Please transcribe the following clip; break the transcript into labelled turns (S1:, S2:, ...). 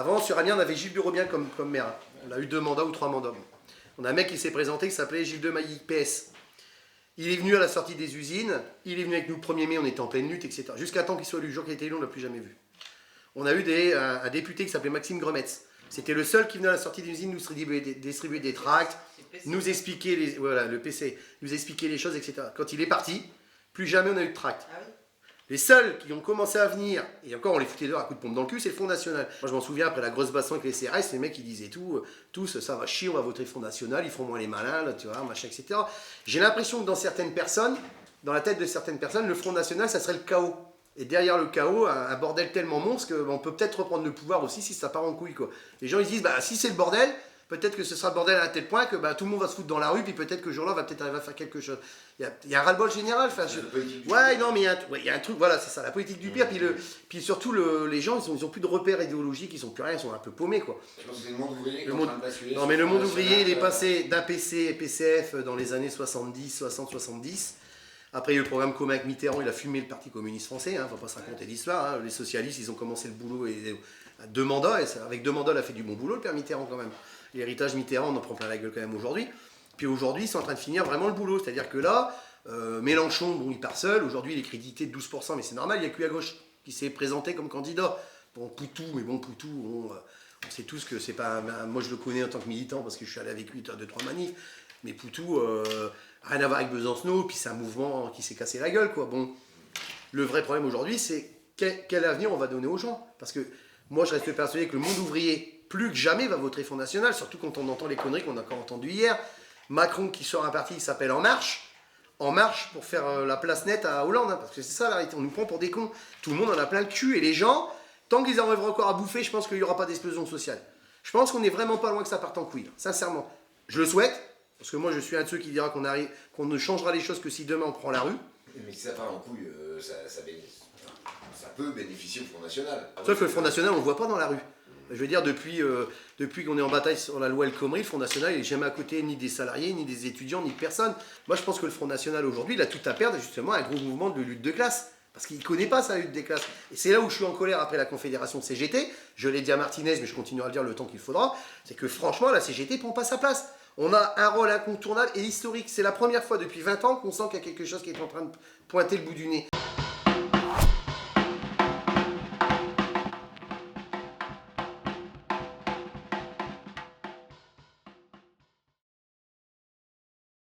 S1: Avant, sur Amiens, on avait Gilles Durobien comme maire. On a eu 2 mandats ou 3 mandats. On a un mec qui s'est présenté qui s'appelait Gilles Demailly, PS. Il est venu à la sortie des usines, il est venu avec nous le 1er mai, on était en pleine lutte, etc. Jusqu'à temps qu'il soit élu, le jour qu'il a été élu, on ne l'a plus jamais vu. On a eu un député qui s'appelait Maxime Gremetz. C'était le seul qui venait à la sortie des usines nous distribuer des tracts, nous expliquer le PC, nous expliquer les choses, etc. Quand il est parti, plus jamais on a eu de tracts. Ah oui. Les seuls qui ont commencé à venir, et encore on les foutait dehors à coups de pompe dans le cul, c'est le Front National. Moi je m'en souviens, après la grosse baston avec les CRS, les mecs ils disaient tous ça va chier, on va voter Front National, ils feront moins les malins, là, tu vois, machin, etc. J'ai l'impression que dans certaines personnes, dans la tête de certaines personnes, le Front National ça serait le chaos. Et derrière le chaos, un bordel tellement monstre qu'on peut peut-être reprendre le pouvoir aussi si ça part en couille, quoi. Les gens ils se disent, bah si c'est le bordel, peut-être que ce sera le bordel à un tel point que bah, tout le monde va se foutre dans la rue, puis peut-être que ce jour-là, on va peut-être arriver à faire quelque chose. Il y a un ras-le-bol général. Ouais, non, mais il y a un truc, voilà, c'est ça, la politique du pire. Puis surtout, les gens, ils ont plus de repères idéologiques, ils ont plus rien, ils sont un peu paumés, quoi.
S2: Je pense que c'est le monde ouvrier qui est en train de basculer.
S1: Non, mais le monde ouvrier, il est passé d'un PC et PCF dans les années 60-70. Après, il y a eu le programme commun avec Mitterrand, il a fumé le Parti communiste français, hein, on ne va pas se raconter l'histoire. Hein. Les socialistes, ils ont commencé le boulot à 2 mandats, et avec 2 mandats, il a fait du bon boulot, le père Mitterrand, quand même. L'héritage Mitterrand, on en prend plein la gueule quand même aujourd'hui. Puis aujourd'hui, ils sont en train de finir vraiment le boulot. C'est-à-dire que là, Mélenchon, bon, il part seul. Aujourd'hui, il est crédité de 12%, mais c'est normal, il n'y a que lui à gauche qui s'est présenté comme candidat. Bon, Poutou, on sait tous que c'est pas... moi, je le connais en tant que militant parce que je suis allé avec lui à 2-3 manifs. Mais Poutou, rien à voir avec Besancenot, puis c'est un mouvement qui s'est cassé la gueule, quoi. Bon, le vrai problème aujourd'hui, c'est quel avenir on va donner aux gens. Parce que moi, je reste persuadé que le monde ouvrier, plus que jamais, va voter Front National, surtout quand on entend les conneries qu'on a encore entendues hier. Macron qui sort un parti qui s'appelle En Marche pour faire la place nette à Hollande, hein, parce que c'est ça la réalité, on nous prend pour des cons. Tout le monde en a plein le cul, et les gens, tant qu'ils arriveront encore à bouffer, je pense qu'il n'y aura pas d'explosion sociale. Je pense qu'on n'est vraiment pas loin que ça parte en couille, sincèrement. Je le souhaite, parce que moi je suis un de ceux qui dira qu'on ne changera les choses que si demain on prend la rue.
S2: Mais si ça part en couille, ça peut bénéficier au Front National.
S1: Sauf que le Front National, on ne le voit pas dans la rue. Je veux dire, depuis qu'on est en bataille sur la loi El Khomri, le Front National n'est jamais à côté ni des salariés, ni des étudiants, ni de personne. Moi, je pense que le Front National, aujourd'hui, il a tout à perdre, justement, un gros mouvement de lutte de classe. Parce qu'il ne connaît pas sa lutte des classes. Et c'est là où je suis en colère après la Confédération CGT. Je l'ai dit à Martinez, mais je continuerai à le dire le temps qu'il faudra. C'est que franchement, la CGT ne prend pas sa place. On a un rôle incontournable et historique. C'est la première fois depuis 20 ans qu'on sent qu'il y a quelque chose qui est en train de pointer le bout du nez.